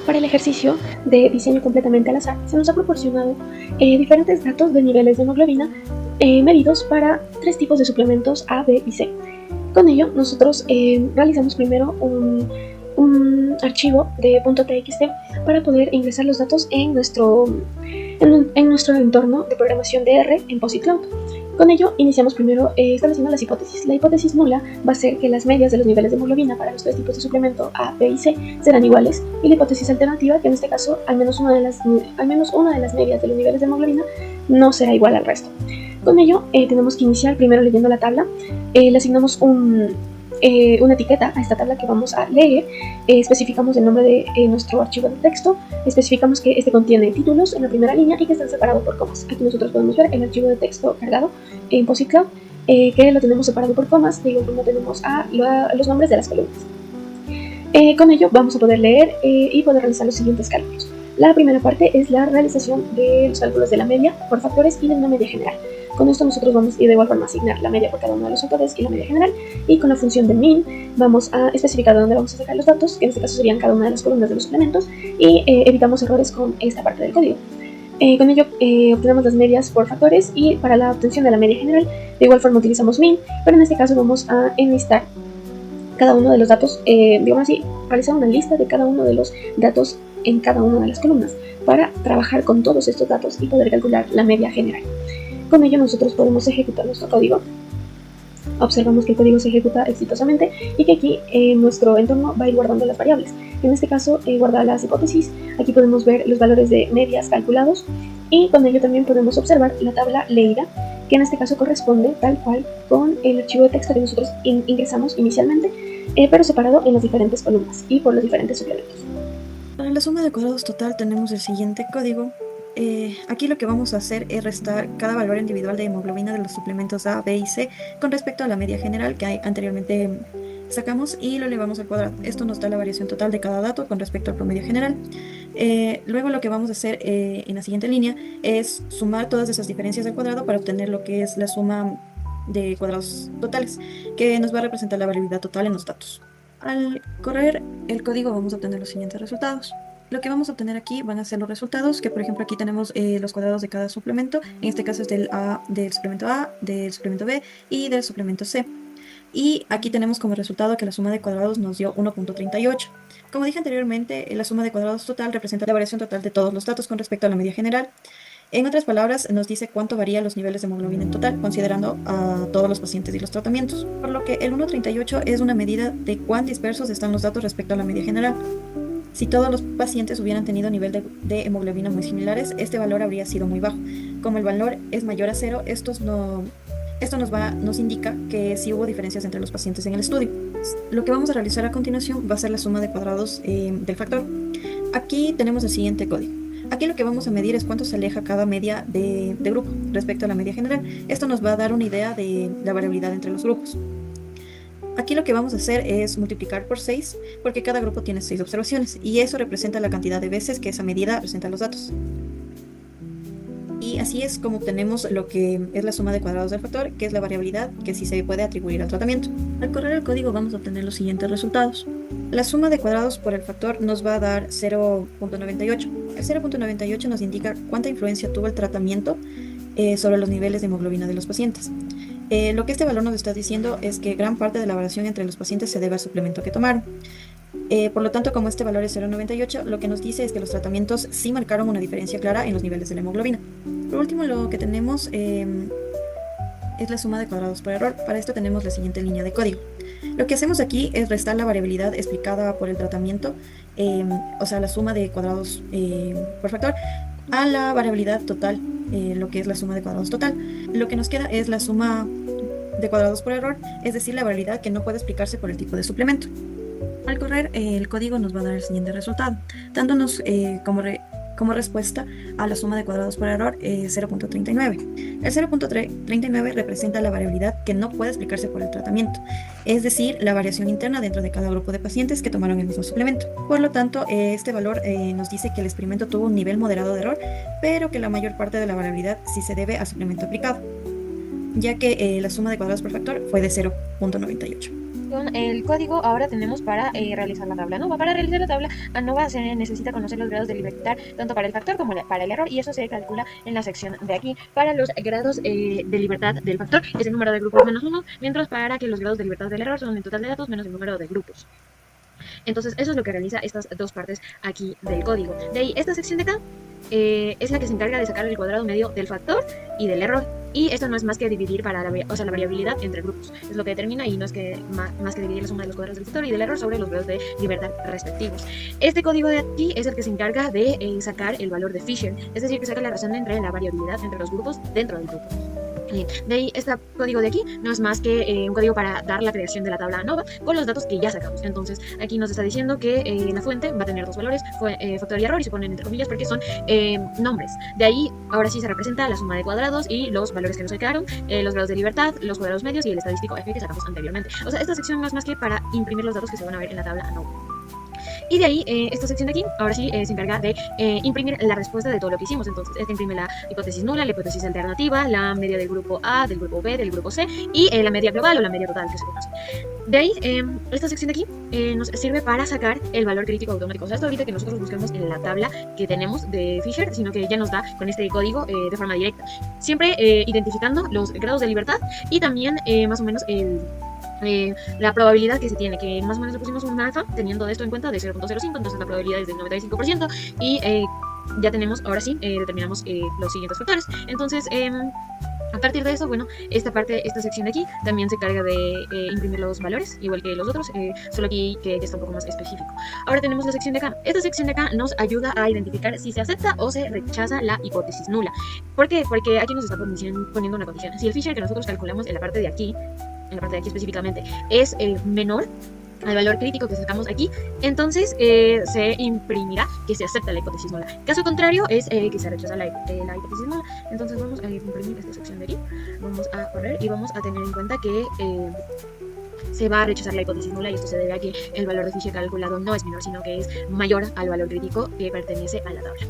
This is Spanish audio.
Para el ejercicio de diseño completamente al azar, se nos ha proporcionado diferentes datos de niveles de hemoglobina medidos para 3 tipos de suplementos A, B y C. Con ello, nosotros realizamos primero un archivo de .txt para poder ingresar los datos en nuestro entorno de programación de R en POSIT Cloud. Con ello, iniciamos primero estableciendo las hipótesis. La hipótesis nula va a ser que las medias de los niveles de hemoglobina para los 3 tipos de suplemento A, B y C serán iguales, y la hipótesis alternativa, que en este caso al menos una de las medias de los niveles de hemoglobina no será igual al resto. Con ello, tenemos que iniciar primero leyendo la tabla. Le asignamos una etiqueta a esta tabla que vamos a leer, especificamos el nombre de nuestro archivo de texto, especificamos que este contiene títulos en la primera línea y que están separados por comas. Aquí nosotros podemos ver el archivo de texto cargado en POSIT Cloud, que lo tenemos separado por comas, de igual forma tenemos los nombres de las columnas. Con ello vamos a poder leer y poder realizar los siguientes cálculos. La primera parte es la realización de los cálculos de la media por factores y de una media general. Con esto nosotros vamos a de igual forma a asignar la media por cada uno de los factores y la media general, y con la función de min vamos a especificar de dónde vamos a sacar los datos, que en este caso serían cada una de las columnas de los suplementos, y evitamos errores con esta parte del código. Con ello obtenemos las medias por factores, y para la obtención de la media general de igual forma utilizamos min, pero en este caso vamos a enlistar cada uno de los datos, digamos así, realizar una lista de cada uno de los datos en cada una de las columnas para trabajar con todos estos datos y poder calcular la media general. Con ello nosotros podemos ejecutar nuestro código. Observamos que el código se ejecuta exitosamente y que aquí nuestro entorno va a ir guardando las variables. En este caso guarda las hipótesis. Aquí podemos ver los valores de medias calculados, y con ello también podemos observar la tabla leída, que en este caso corresponde tal cual con el archivo de texto que nosotros ingresamos inicialmente, pero separado en las diferentes columnas y por los diferentes suplementos. Para la suma de cuadrados total tenemos el siguiente código. Aquí lo que vamos a hacer es restar cada valor individual de hemoglobina de los suplementos A, B y C con respecto a la media general que anteriormente sacamos, y lo elevamos al cuadrado. Esto nos da la variación total de cada dato con respecto al promedio general. Luego lo que vamos a hacer en la siguiente línea es sumar todas esas diferencias al cuadrado para obtener lo que es la suma de cuadrados totales, que nos va a representar la variabilidad total en los datos. Al correr el código vamos a obtener los siguientes resultados. Lo que vamos a obtener aquí van a ser los resultados, que por ejemplo aquí tenemos los cuadrados de cada suplemento. En este caso es del suplemento A, del suplemento B y del suplemento C. Y aquí tenemos como resultado que la suma de cuadrados nos dio 1.38. Como dije anteriormente, la suma de cuadrados total representa la variación total de todos los datos con respecto a la media general. En otras palabras, nos dice cuánto varían los niveles de hemoglobina en total, considerando a todos los pacientes y los tratamientos. Por lo que el 1.38 es una medida de cuán dispersos están los datos respecto a la media general. Si todos los pacientes hubieran tenido nivel de hemoglobina muy similares, este valor habría sido muy bajo. Como el valor es mayor a 0, esto nos indica que sí hubo diferencias entre los pacientes en el estudio. Lo que vamos a realizar a continuación va a ser la suma de cuadrados del factor. Aquí tenemos el siguiente código. Aquí lo que vamos a medir es cuánto se aleja cada media de grupo respecto a la media general. Esto nos va a dar una idea de la variabilidad entre los grupos. Aquí lo que vamos a hacer es multiplicar por 6, porque cada grupo tiene 6 observaciones, y eso representa la cantidad de veces que esa medida presenta los datos. Y así es como obtenemos lo que es la suma de cuadrados del factor, que es la variabilidad que sí se puede atribuir al tratamiento. Al correr el código vamos a obtener los siguientes resultados. La suma de cuadrados por el factor nos va a dar 0.98. El 0.98 nos indica cuánta influencia tuvo el tratamiento sobre los niveles de hemoglobina de los pacientes. Lo que este valor nos está diciendo es que gran parte de la variación entre los pacientes se debe al suplemento que tomaron. Por lo tanto, como este valor es 0.98, lo que nos dice es que los tratamientos sí marcaron una diferencia clara en los niveles de la hemoglobina. Por último, lo que tenemos es la suma de cuadrados por error. Para esto tenemos la siguiente línea de código. Lo que hacemos aquí es restar la variabilidad explicada por el tratamiento, o sea, la suma de cuadrados por factor, a la variabilidad total, lo que es la suma de cuadrados total. Lo que nos queda es la suma de cuadrados por error, es decir, la variabilidad que no puede explicarse por el tipo de suplemento. Al correr el código nos va a dar el siguiente resultado, dándonos como respuesta a la suma de cuadrados por error 0.39. El 0.39 representa la variabilidad que no puede explicarse por el tratamiento, es decir, la variación interna dentro de cada grupo de pacientes que tomaron el mismo suplemento. Por lo tanto, este valor nos dice que el experimento tuvo un nivel moderado de error, pero que la mayor parte de la variabilidad sí se debe al suplemento aplicado. ya que la suma de cuadrados por factor fue de 0.98. Con el código ahora tenemos para realizar la tabla ANOVA. Para realizar la tabla ANOVA se necesita conocer los grados de libertad tanto para el factor como para el error, y eso se calcula en la sección de aquí. Para los grados de libertad del factor es el número de grupos menos 1, mientras para que los grados de libertad del error son el total de datos menos el número de grupos. Entonces eso es lo que realiza estas dos partes aquí del código. De ahí, esta sección de acá es la que se encarga de sacar el cuadrado medio del factor y del error. Y esto no es más que dividir para la variabilidad entre grupos. Es lo que determina, y no es que más que dividir la suma de los cuadrados del factor y del error sobre los grados de libertad respectivos. Este código de aquí es el que se encarga de sacar el valor de Fisher, es decir, que saca la razón entre la variabilidad entre los grupos dentro del grupo. De ahí, este código de aquí no es más que un código para dar la creación de la tabla ANOVA con los datos que ya sacamos. Entonces aquí nos está diciendo que la fuente va a tener dos valores, factor y error, y se ponen entre comillas porque son nombres. De ahí, ahora sí se representa la suma de cuadrados y los valores que nos sacaron, los grados de libertad, los cuadrados medios y el estadístico F que sacamos anteriormente. O sea, esta sección no es más que para imprimir los datos que se van a ver en la tabla ANOVA. Y de ahí, esta sección de aquí, ahora sí, se encarga de imprimir la respuesta de todo lo que hicimos. Entonces, este imprime la hipótesis nula, la hipótesis alternativa, la media del grupo A, del grupo B, del grupo C y la media global o la media total que se conoce. De ahí, esta sección de aquí nos sirve para sacar el valor crítico automático. O sea, esto ahorita que nosotros busquemos en la tabla que tenemos de Fisher, sino que ya nos da con este código de forma directa. Siempre identificando los grados de libertad y también más o menos la probabilidad que se tiene, que más o menos le pusimos un alfa teniendo esto en cuenta de 0.05, entonces la probabilidad es del 95% y ya tenemos, ahora sí, determinamos los siguientes factores. Entonces, a partir de eso, bueno, esta sección de aquí también se encarga de imprimir los valores, igual que los otros, solo aquí que está un poco más específico. Ahora tenemos la sección de acá. Esta sección de acá nos ayuda a identificar si se acepta o se rechaza la hipótesis nula. ¿Por qué? Porque aquí nos está poniendo una condición. Si el Fisher que nosotros calculamos en la parte de aquí específicamente, es menor al valor crítico que sacamos aquí, entonces se imprimirá que se acepta la hipótesis nula. Caso contrario es que se rechaza la hipótesis nula. Entonces vamos a imprimir esta sección de aquí, vamos a correr y vamos a tener en cuenta que se va a rechazar la hipótesis nula, y esto se debe a que el valor de Fisher calculado no es menor, sino que es mayor al valor crítico que pertenece a la tabla.